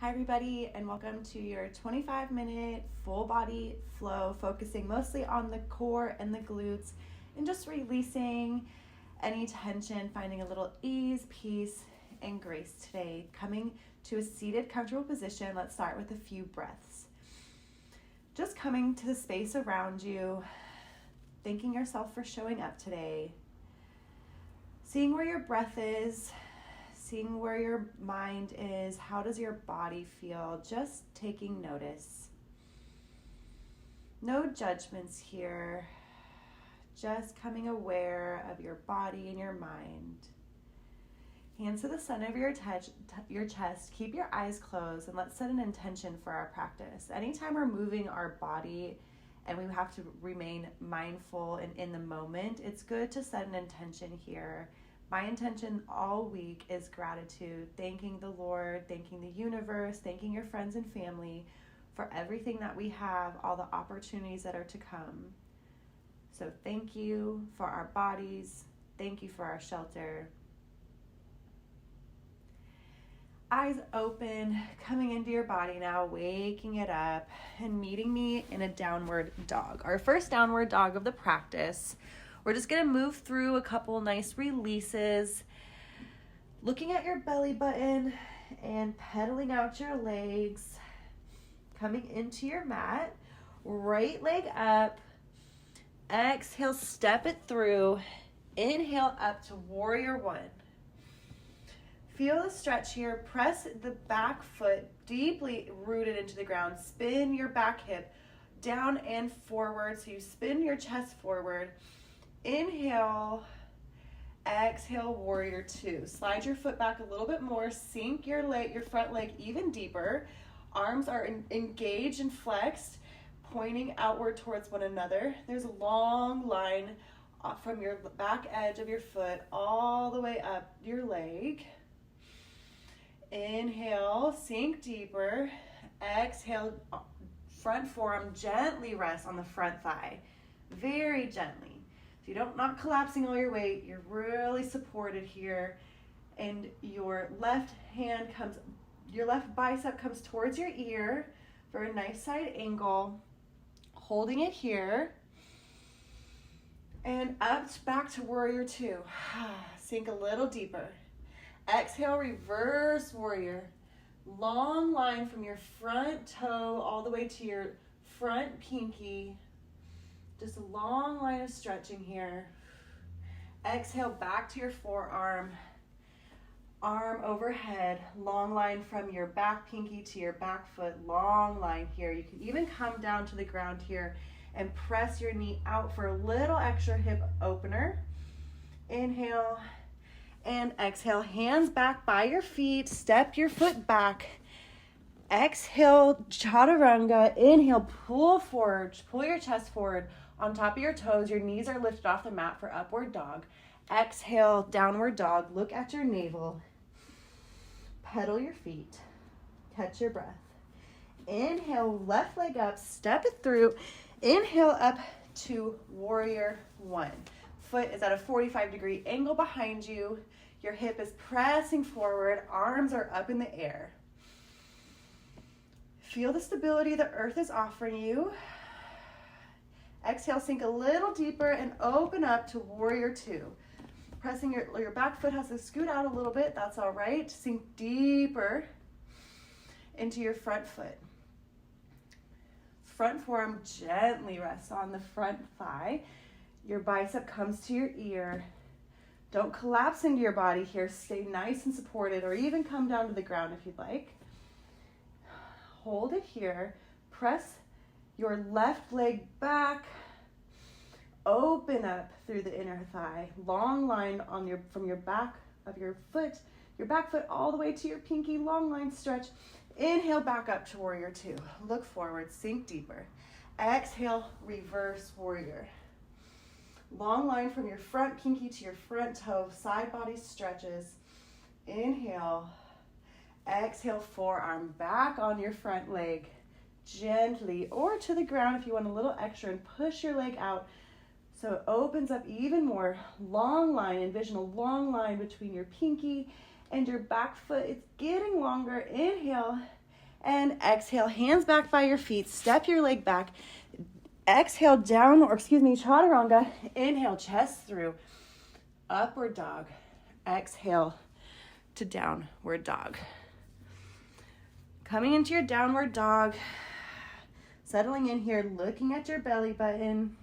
Hi everybody, and welcome to your 25-minute full body flow, focusing mostly on the core and the glutes and just releasing any tension, finding a little ease, peace, and grace today. Coming to a seated, comfortable position, let's start with a few breaths. Just coming to the space around you, thanking yourself for showing up today, seeing where your breath is, seeing where your mind is, how does your body feel, just taking notice. No judgments here, just coming aware of your body and your mind. Hands to the center of your chest, keep your eyes closed, and let's set an intention for our practice. Anytime we're moving our body and we have to remain mindful and in the moment, it's good to set an intention here. My intention all week is gratitude, thanking the Lord, thanking the universe, thanking your friends and family for everything that we have, all the opportunities that are to come. So thank you for our bodies. Thank you for our shelter. Eyes open, coming into your body now, waking it up and meeting me in a downward dog. Our first downward dog of the practice. We're just going to move through a couple nice releases, looking at your belly button and pedaling out your legs, coming into your mat, right leg up, exhale, step it through, inhale up to warrior one. Feel the stretch here, press the back foot deeply rooted into the ground, spin your back hip down and forward, so you spin your chest forward. Inhale, exhale, warrior two. Slide your foot back a little bit more, sink your front leg even deeper. Arms are engaged and flexed, pointing outward towards one another. There's a long line from your back edge of your foot all the way up your leg. Inhale, sink deeper. Exhale, front forearm gently rests on the front thigh, very gently. So you're not collapsing all your weight, you're really supported here. And your left bicep comes towards your ear for a nice side angle, holding it here. And up, back to warrior two. Sink a little deeper. Exhale, reverse warrior. Long line from your front toe all the way to your front pinky. Just a long line of stretching here. Exhale, back to your forearm. Arm overhead, long line from your back pinky to your back foot, long line here. You can even come down to the ground here and press your knee out for a little extra hip opener. Inhale and exhale, hands back by your feet, step your foot back. Exhale, chaturanga. Inhale, pull forward, pull your chest forward on top of your toes. Your knees are lifted off the mat for upward dog. Exhale, downward dog. Look at your navel. Pedal your feet. Catch your breath. Inhale, left leg up, step it through. Inhale up to warrior one. Foot is at a 45-degree angle behind you. Your hip is pressing forward. Arms are up in the air. Feel the stability the earth is offering you. Exhale, sink a little deeper and open up to warrior two. Pressing your back foot has to scoot out a little bit. That's all right. Sink deeper into your front foot. Front forearm gently rests on the front thigh. Your bicep comes to your ear. Don't collapse into your body here. Stay nice and supported, or even come down to the ground if you'd like. Hold it here. Press your left leg back. Open up through the inner thigh. Long line from your back of your foot, your back foot all the way to your pinky. Long line stretch. Inhale, back up to warrior two. Look forward, sink deeper. Exhale, reverse warrior. Long line from your front pinky to your front toe. Side body stretches. Inhale. Exhale, forearm back on your front leg. Gently, or to the ground if you want a little extra, and push your leg out so it opens up even more. Long line. Envision a long line between your pinky and your back foot. It's getting longer. Inhale And exhale, hands back by your feet, step your leg back. Exhale, down, or excuse me, chaturanga. Inhale, chest through, upward dog. Exhale to downward dog. Coming into your downward dog, settling in here, looking at your belly button.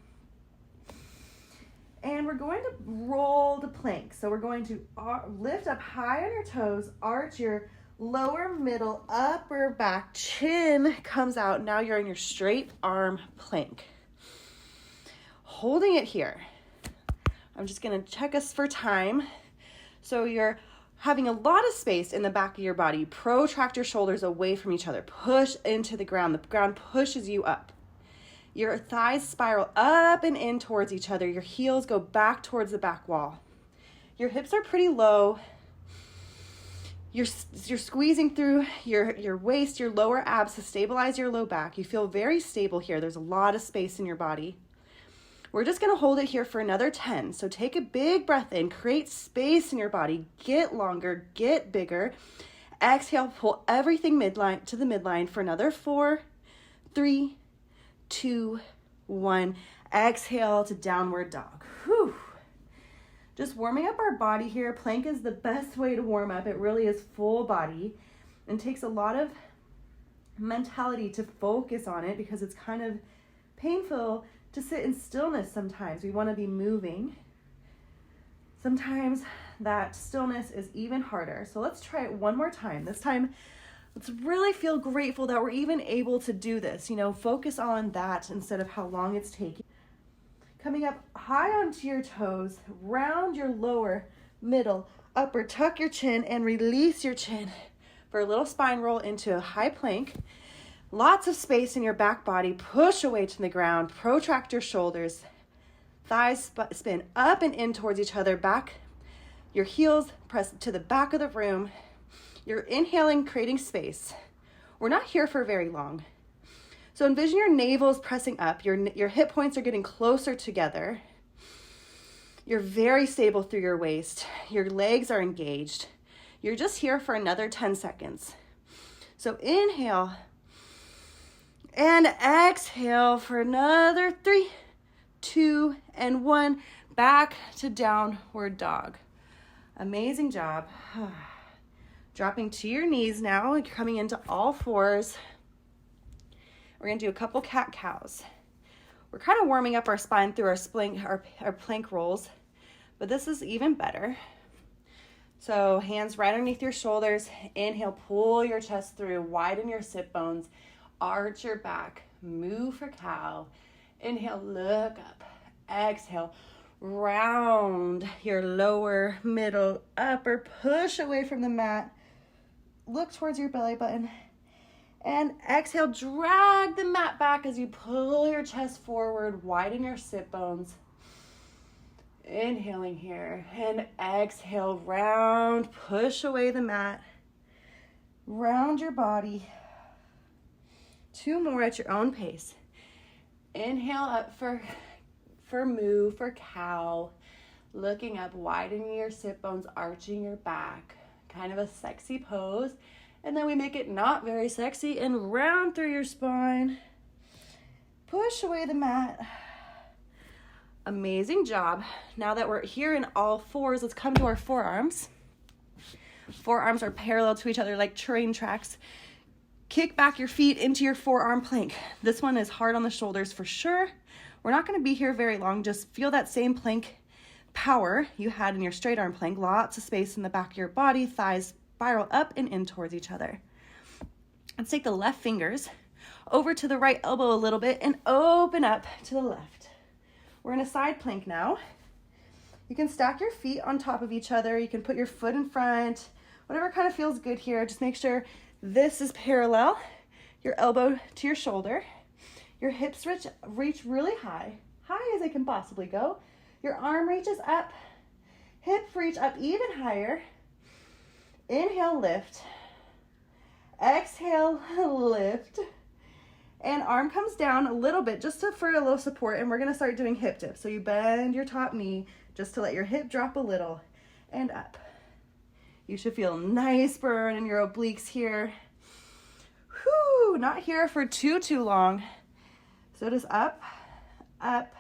And we're going to roll the plank. So we're going to lift up high on your toes, arch your lower, middle, upper back, chin comes out. Now you're in your straight arm plank. Holding it here. I'm just gonna check us for time. So you're having a lot of space in the back of your body. Protract your shoulders away from each other. Push into the ground. The ground pushes you up. Your thighs spiral up and in towards each other. Your heels go back towards the back wall. Your hips are pretty low. You're squeezing through your waist, your lower abs to stabilize your low back. You feel very stable here. There's a lot of space in your body. We're just going to hold it here for another 10. So take a big breath in, create space in your body, get longer, get bigger. Exhale, pull everything midline to the midline for another 4, 3, 2, 1. Exhale to downward dog. Whew. Just warming up our body here. Plank is the best way to warm up. It really is full body and takes a lot of mentality to focus on it because it's kind of painful to sit in stillness sometimes. We want to be moving. Sometimes that stillness is even harder. So let's try it one more time. This time, let's really feel grateful that we're even able to do this. Focus on that instead of how long it's taking. Coming up high onto your toes, round your lower, middle, upper, tuck your chin and release your chin for a little spine roll into a high plank. Lots of space in your back body. Push away to the ground. Protract your shoulders. Thighs spin up and in towards each other. Back. Your heels press to the back of the room. You're inhaling, creating space. We're not here for very long. So envision your navel is pressing up. Your hip points are getting closer together. You're very stable through your waist. Your legs are engaged. You're just here for another 10 seconds. So inhale and exhale for another 3, 2, and 1. Back to downward dog. Amazing job. Dropping to your knees now. You're coming into all fours. We're going to do a couple cat-cows. We're kind of warming up our spine through our plank rolls, but this is even better. So hands right underneath your shoulders. Inhale, pull your chest through, widen your sit bones, arch your back, move for cow. Inhale, look up. Exhale, round your lower, middle, upper, push away from the mat. Look towards your belly button. And exhale, drag the mat back as you pull your chest forward, widen your sit bones. Inhaling here, and exhale, round, push away the mat. Round your body. 2 more at your own pace. Inhale up for moo, for cow. Looking up, widening your sit bones, arching your back. Kind of a sexy pose. And then we make it not very sexy and round through your spine. Push away the mat. Amazing job. Now that we're here in all fours, let's come to our forearms. Forearms are parallel to each other like train tracks. Kick back your feet into your forearm plank. This one is hard on the shoulders for sure. We're not going to be here very long. Just feel that same plank power you had in your straight arm plank. Lots of space in the back of your body. Thighs spiral up and in towards each other. Let's take the left fingers over to the right elbow a little bit and open up to the left. We're in a side plank now. You can stack your feet on top of each other. You can put your foot in front, whatever kind of feels good here. Just make sure this is parallel, your elbow to your shoulder. Your hips reach really high as they can possibly go. Your arm reaches up, hips reach up even higher. Inhale, lift. Exhale, lift. And arm comes down a little bit just for a little support, and we're gonna start doing hip dips. So you bend your top knee just to let your hip drop a little and up. You should feel a nice burn in your obliques here. Woo, not here for too long. So just up, up,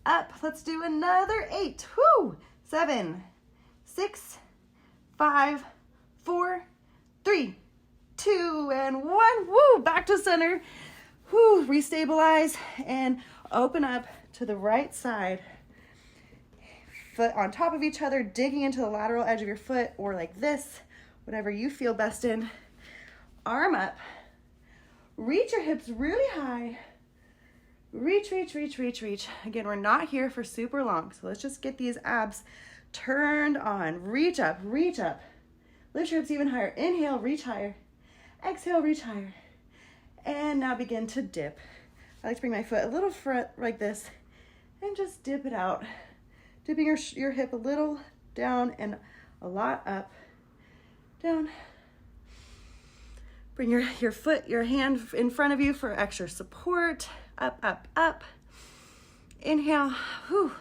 up. Let's do another 8. Woo, 7, 6, 5, 4, 3, 2, and 1. Woo, back to center. Woo, restabilize and open up to the right side. Foot on top of each other, digging into the lateral edge of your foot, or like this, whatever you feel best in. Arm up. Reach your hips really high. Reach, reach, reach, reach, reach. Again, we're not here for super long, so let's just get these abs turned on. Reach up, reach up. Lift your hips even higher. Inhale, reach higher. Exhale, reach higher. And now begin to dip. I like to bring my foot a little front like this and just dip it out. Dipping your hip a little down and a lot up, down. Bring your foot, your hand in front of you for extra support. Up, up, up. Inhale. Whew.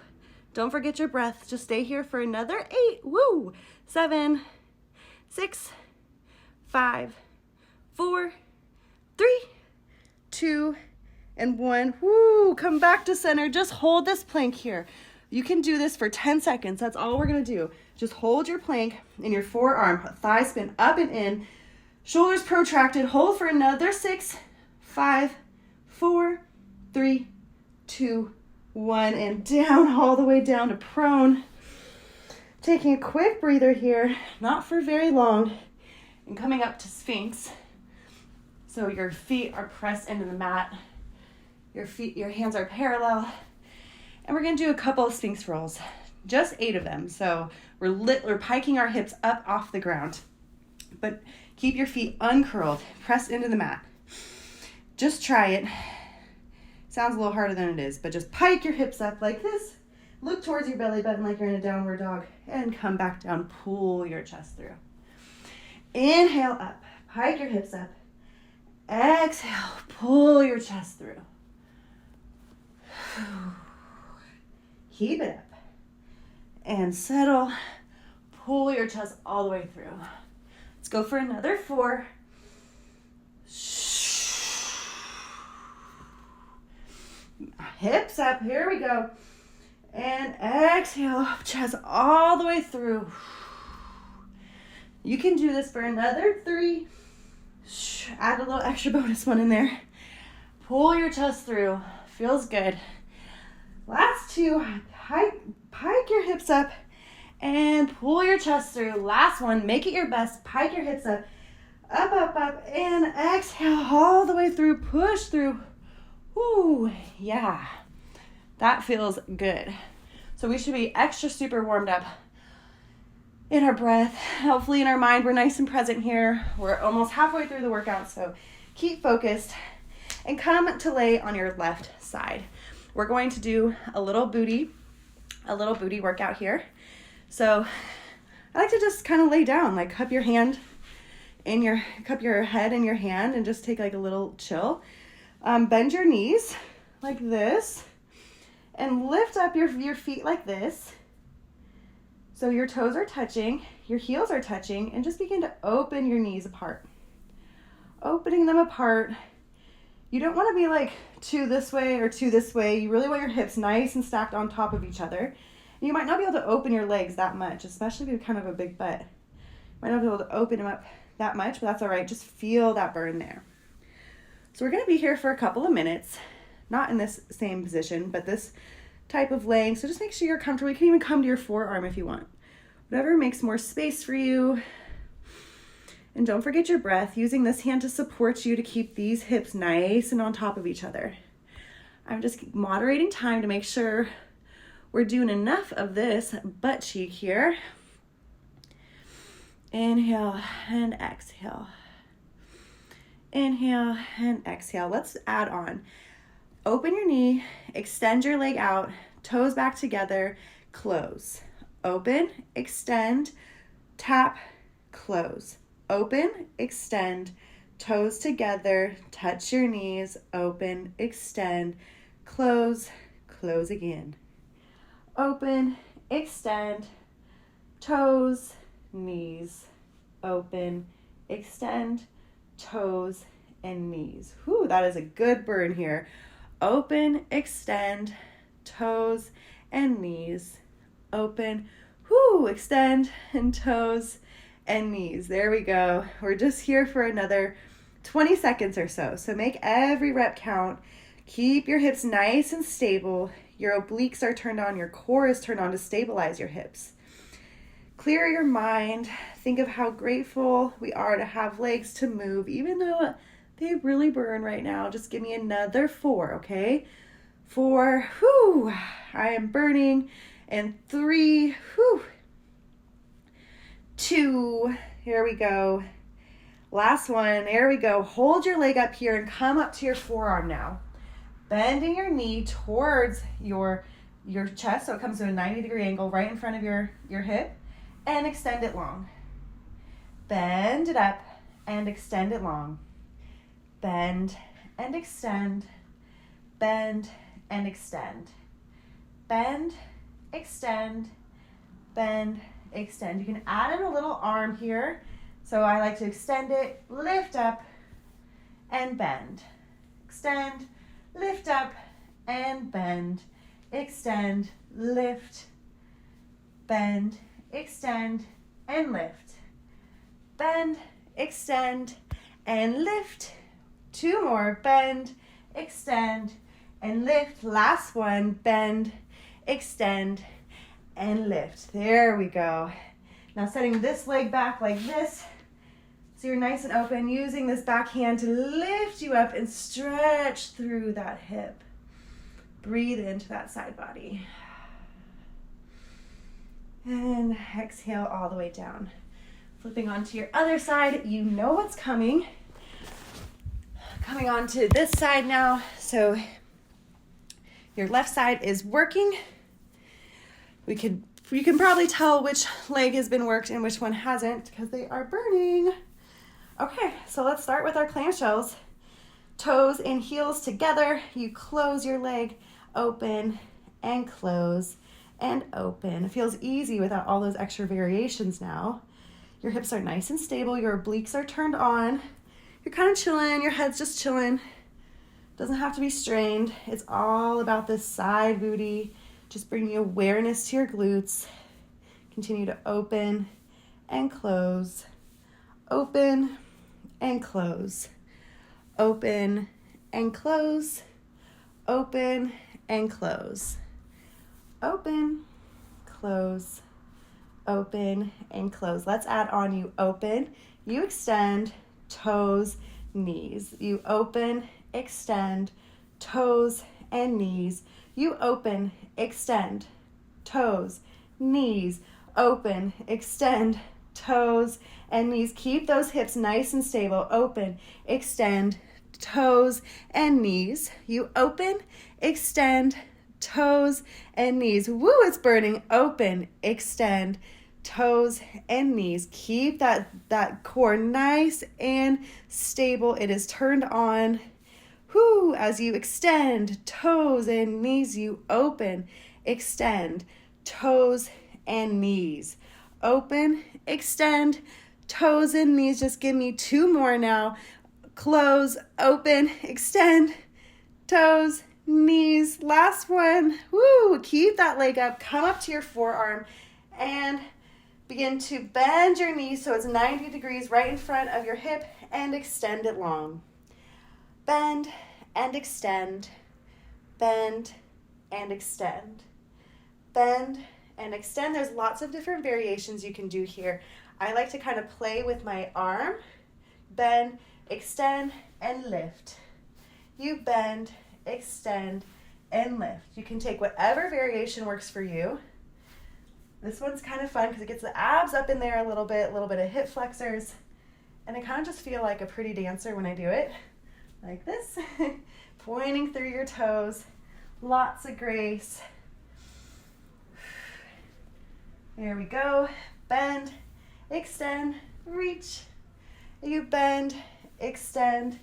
Don't forget your breath. Just stay here for another 8. Woo. 7, 6, 5, 4, 3, 2, and 1. Woo. Come back to center. Just hold this plank here. You can do this for 10 seconds. That's all we're going to do. Just hold your plank in your forearm, thigh spin up and in, shoulders protracted. Hold for another 6, 5, 4, 3, 2, 1, and down, all the way down to prone. Taking a quick breather here, not for very long, and coming up to Sphinx. So your feet are pressed into the mat. Your hands are parallel. And we're going to do a couple of Sphinx rolls, just 8 of them. So we're piking our hips up off the ground, but keep your feet uncurled, pressed into the mat. Just try it. Sounds a little harder than it is, but just pike your hips up like this. Look towards your belly button like you're in a downward dog, and come back down. Pull your chest through. Inhale up, pike your hips up. Exhale, pull your chest through. Keep it up and settle. Pull your chest all the way through. Let's go for another 4. Hips up. Here we go. And exhale, chest all the way through. You can do this for another 3. Add a little extra bonus one in there. Pull your chest through. Feels good. Last 2, pike your hips up and pull your chest through. Last one, make it your best. Pike your hips up, up, up, up, and exhale all the way through. Push through. Woo, yeah, that feels good. So we should be extra super warmed up in our breath. Hopefully in our mind, we're nice and present here. We're almost halfway through the workout, so keep focused and come to lay on your left side. We're going to do a little booty workout here. So I like to just kind of lay down, like cup your head in your hand and just take like a little chill. Bend your knees like this and lift up your feet like this. So your toes are touching, your heels are touching, and just begin to open your knees apart. Opening them apart. You don't want to be like 2 this way or 2 this way. You really want your hips nice and stacked on top of each other. And you might not be able to open your legs that much, especially if you have kind of a big butt. You might not be able to open them up that much, but that's all right. Just feel that burn there. So we're going to be here for a couple of minutes, not in this same position, but this type of laying. So just make sure you're comfortable. You can even come to your forearm if you want. Whatever makes more space for you. And don't forget your breath, using this hand to support you to keep these hips nice and on top of each other. I'm just moderating time to make sure we're doing enough of this butt cheek here. Inhale and exhale. Inhale and exhale. Let's add on. Open your knee, extend your leg out, toes back together, close. Open, extend, tap, close. Open, extend, toes together, touch your knees, open, extend, close, close again. Open, extend, toes, knees, open, extend, toes, and knees. Whew, that is a good burn here. Open, extend, toes and knees. Open, whoo, extend, and toes and knees. There we go. We're just here for another 20 seconds or so. So make every rep count. Keep your hips nice and stable. Your obliques are turned on. Your core is turned on to stabilize your hips. Clear your mind. Think of how grateful we are to have legs to move, even though they really burn right now. Just give me another 4, okay? 4, whoo, I am burning. And 3, whoo. 2, here we go. Last one, there we go. Hold your leg up here and come up to your forearm now. Bending your knee towards your chest, so it comes to a 90-degree angle right in front of your hip, and extend it long. Bend it up and extend it long. Bend and extend. Bend and extend. Bend, extend, bend, extend. You can add in a little arm here. So I like to extend it, lift up, and bend. Extend, lift up, and bend. Extend, lift, bend, extend, and lift. Bend, extend, and lift. 2 more. Bend, extend, and lift. Last one. Bend, extend, and lift. There we go. Now setting this leg back like this, so you're nice and open, using this back hand to lift you up and stretch through that hip. Breathe into that side body. And exhale all the way down. Flipping onto your other side, you know what's coming. Coming onto this side now, so your left side is working. You can probably tell which leg has been worked and which one hasn't because they are burning. Okay, so let's start with our clamshells. Toes and heels together. You close your leg, open and close and open. It feels easy without all those extra variations now. Your hips are nice and stable. Your obliques are turned on. You're kind of chilling. Your head's just chilling. Doesn't have to be strained. It's all about this side booty. Just bringing awareness to your glutes. Continue to open and close. Open and close. Open and close. Open and close. Open, close, open, and close. Let's add on you open, you extend, toes, knees. You open, extend, toes, and knees. You open, extend, toes, knees. Open, extend, toes, and knees. Keep those hips nice and stable. Open, extend, toes, and knees. You open, extend, toes, and knees. Woo, it's burning. Open, extend, toes, and knees. Keep that core nice and stable. It is turned on. Woo, as you extend, toes, and knees. You open, extend, toes, and knees. Open, extend, toes, and knees. Just give me 2 more now. Close, open, extend, toes, knees. Last one. Woo, keep that leg up. Come up to your forearm and begin to bend your knees so it's 90 degrees right in front of your hip and extend it long. Bend and extend. Bend and extend. Bend and extend. There's lots of different variations you can do here. I like to kind of play with my arm. Bend, extend, and lift. You bend, extend, and lift. You can take whatever variation works for you. This one's kind of fun because it gets the abs up in there a little bit of hip flexors, and I kind of just feel like a pretty dancer when I do it. Like this, pointing through your toes, lots of grace. There we go. Bend, extend, reach. You bend, extend,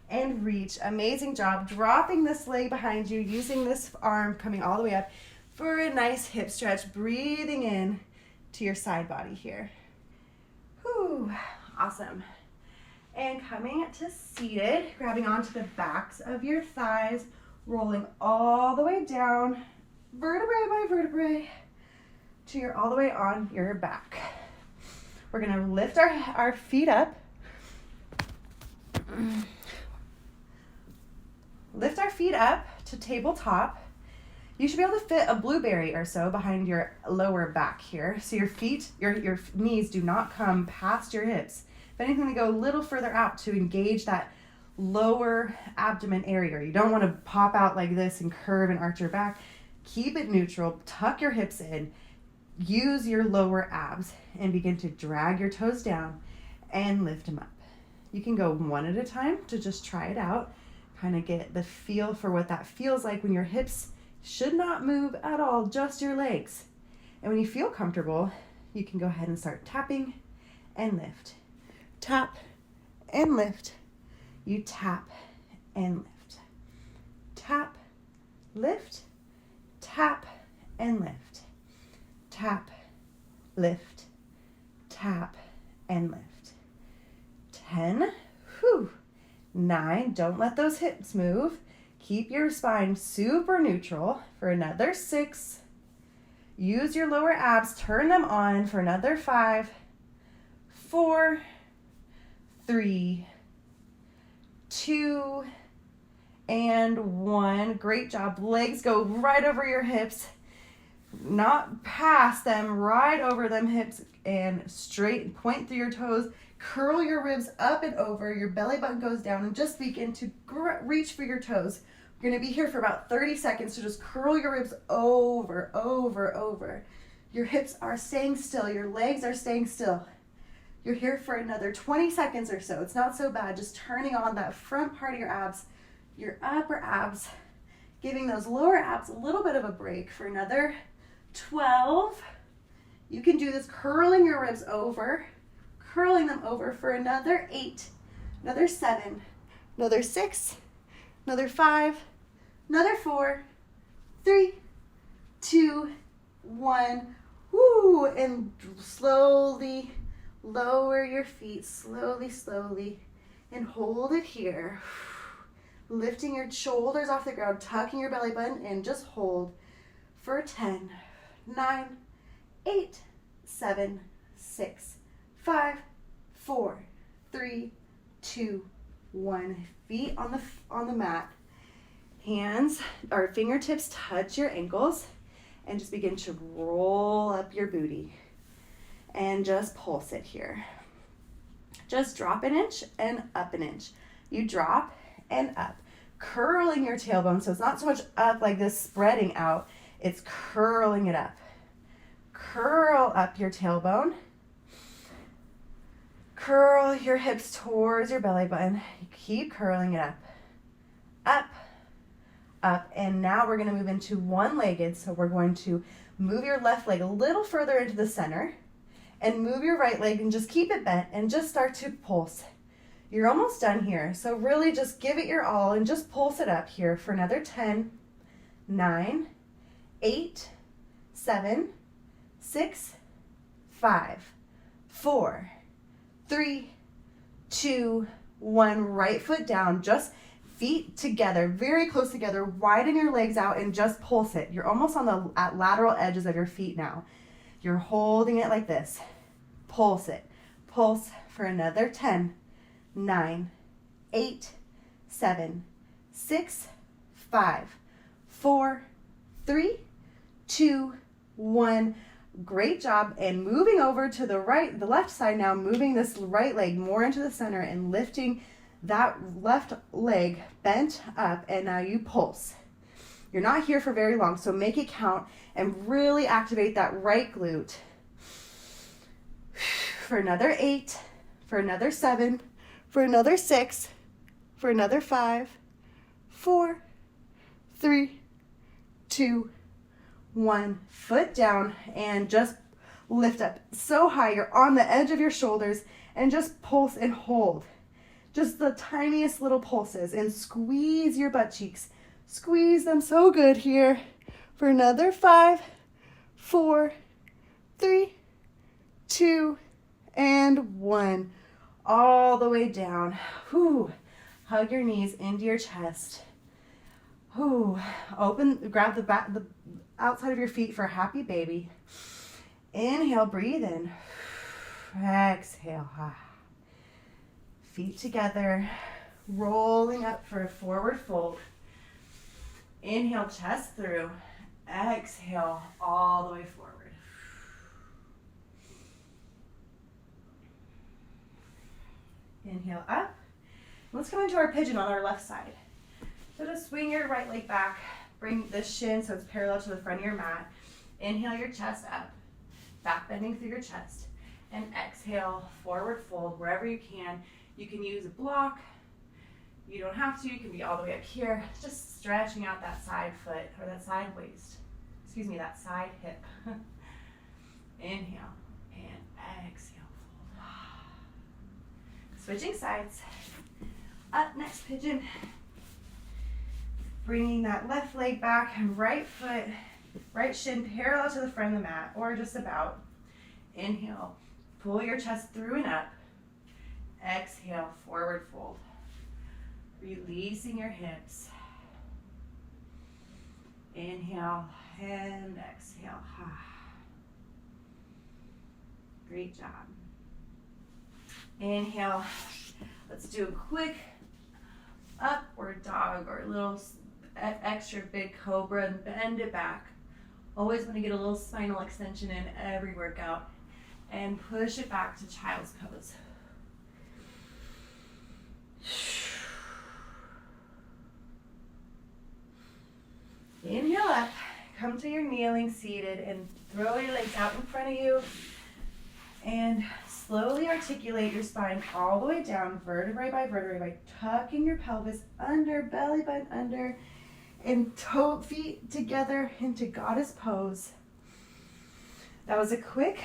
and reach. Amazing job. Dropping this leg behind you, using this arm coming all the way up for a nice hip stretch. Breathing in to your side body here. Whew, awesome. And coming to seated, grabbing onto the backs of your thighs, rolling all the way down, vertebrae by vertebrae, to your all the way on your back. We're gonna lift our feet up. Lift our feet up to tabletop. You should be able to fit a blueberry or so behind your lower back here. So your feet, your knees do not come past your hips. If anything, they go a little further out to engage that lower abdomen area. You don't want to pop out like this and curve and arch your back. Keep it neutral, tuck your hips in, use your lower abs, and begin to drag your toes down and lift them up. You can go one at a time to just try it out, kind of get the feel for what that feels like when your hips should not move at all, just your legs. And when you feel comfortable, you can go ahead and start tapping and lift. Tap and lift. You tap and lift. Tap, lift, tap and lift. Tap, lift, tap and lift. 10, 9, don't let those hips move. Keep your spine super neutral for another 6. Use your lower abs, turn them on for another 5, 4, 3, 2, and 1. Great job. Legs go right over your hips, not past them, right over them hips, and straight, point through your toes. Curl your ribs up and over, your belly button goes down, and just begin to reach for your toes. We're gonna be here for about 30 seconds, so just curl your ribs over, over, over. Your hips are staying still, your legs are staying still. You're here for another 20 seconds or so. It's not so bad, just turning on that front part of your abs, your upper abs, giving those lower abs a little bit of a break for another 12. You can do this curling your ribs over, curling them over for another 8, another 7, another 6, another 5, another 4, 3, 2, 1. Woo! And slowly lower your feet, slowly, slowly, and hold it here. Lifting your shoulders off the ground, tucking your belly button, and just hold for 10, 9, 8, 7, 6, 5, 4, 3, 2, 1. Feet on the mat. Hands or fingertips touch your ankles, and just begin to roll up your booty and just pulse it here. Just drop an inch and up an inch. You drop and up, curling your tailbone, so it's not so much up like this spreading out, it's curling it up. Curl up your tailbone. Curl your hips towards your belly button. Keep curling it up, up, up. And now we're gonna move into one-legged. So we're going to move your left leg a little further into the center and move your right leg and just keep it bent and just start to pulse. You're almost done here. So really just give it your all and just pulse it up here for another 10, 9, 8, 7, 6, 5, 4, 3, 2, 1. Right foot down, just feet together, very close together. Widen your legs out and just pulse it. You're almost on the lateral edges of your feet now. You're holding it like this. Pulse it. Pulse for another 10, 9, 8, 7, 6, 5, 4, 3, 2, 1. Great job. And moving over to the left side now, moving this right leg more into the center and lifting that left leg bent up, and now you pulse. You're not here for very long, so make it count and really activate that right glute. For another 8, for another 7, for another 6, for another 5, 4, 3, 2, 1. Foot down and just lift up so high. You're on the edge of your shoulders and just pulse and hold. Just the tiniest little pulses, and squeeze your butt cheeks. Squeeze them so good here for another 5, 4, 3, 2, and 1. all the way down. Whew. Hug your knees into your chest. Whew. Open, grab the back, the outside of your feet for a happy baby. Inhale, breathe in. Exhale. Feet together, rolling up for a forward fold. Inhale, chest through. Exhale, all the way forward. Inhale up. Let's come into our pigeon on our left side. So just swing your right leg back. Bring the shin so it's parallel to the front of your mat. Inhale your chest up. Back bending through your chest. And exhale, forward fold wherever you can. You can use a block. You don't have to. You can be all the way up here. Just stretching out that side foot or that side waist. Excuse me, that side hip. Inhale and exhale. Switching sides. Up, next pigeon. Bringing that left leg back and right foot, right shin parallel to the front of the mat, or just about. Inhale, pull your chest through and up. Exhale, forward fold. Releasing your hips. Inhale and exhale. Great job. Inhale. Let's do a quick upward dog or a little extra big cobra and bend it back. Always want to get a little spinal extension in every workout. And push it back to child's pose. Inhale up. Come to your kneeling seated and throw your legs out in front of you. And slowly articulate your spine all the way down, vertebrae by vertebrae, by tucking your pelvis under, belly button under, and toe feet together into goddess pose. That was a quick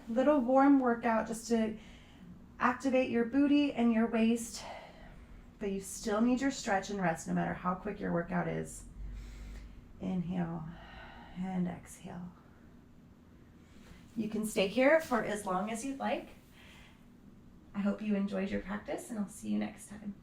little warm workout just to activate your booty and your waist, but you still need your stretch and rest no matter how quick your workout is. Inhale and exhale. You can stay here for as long as you'd like. I hope you enjoyed your practice, and I'll see you next time.